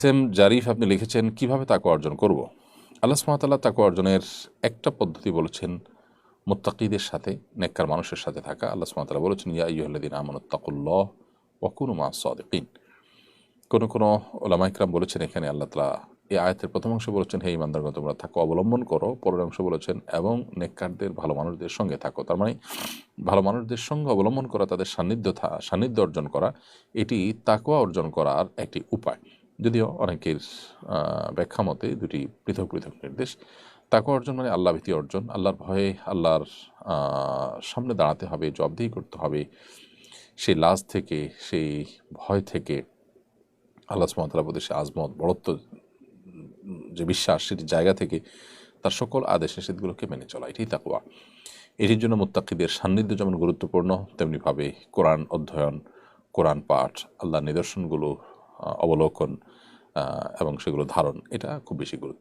Same Zarif আপনি লিখেছেন কিভাবে তাকওয়া অর্জন করব। আল্লাহ সুবহানাহু ওয়া তাআলা তাকওয়া অর্জনের একটা পদ্ধতি বলেছেন মুত্তাকিদের সাথে, নেককার মানুষের সাথে থাকা। আল্লাহ সুবহানাহু ওয়া তাআলা বলেছেন ইয়া আইয়ুহাল্লাযীনা আমানুত্তাকুল্লাহ ওয়া কুনু মাআস সাদিকিন। কোন উলামা ইকরাম বলেছেন এখানে আল্লাহ তাআলা এই আয়াতের প্রথম অংশ বলেছেন হে ঈমানদারগণ তোমরা তাকওয়া অবলম্বন করো, পরের অংশ বলেছেন এবং নেককারদের ভালো মানুষদের সঙ্গে থাকো। তার মানে ভালো মানুষদের সঙ্গে অবলম্বন করা, তাদের সান্নিধ্য অর্জন করা, এটি তাকওয়া অর্জন করার একটি উপায়। যদিও অনেকের ব্যাখ্যা মতে দুটি পৃথক পৃথক নির্দেশ। তাকওয়া অর্জন মানে আল্লাহ ভীতি অর্জন, আল্লাহর ভয়ে আল্লাহর সামনে দাঁড়াতে হবে, জবাবদিহি করতে হবে, সেই লাজ থেকে, সেই ভয় থেকে, আল্লাহ সুবহানাহু ওয়া তাআলার প্রতি সে আজমত বড়ত্ব যে বিশ্বাস, সেটির জায়গা থেকে তার সকল আদেশ নিষেধগুলোকে মেনে চলা, এটাই তাকওয়া। এটির জন্য মুত্তাকিদের সান্নিধ্য যেমন গুরুত্বপূর্ণ, তেমনিভাবে কোরআন অধ্যয়ন, কোরআন পাঠ, আল্লাহর নিদর্শনগুলো অবলোকন এবং সেগুলো ধারণ, এটা খুব বেশি গুরুত্ব।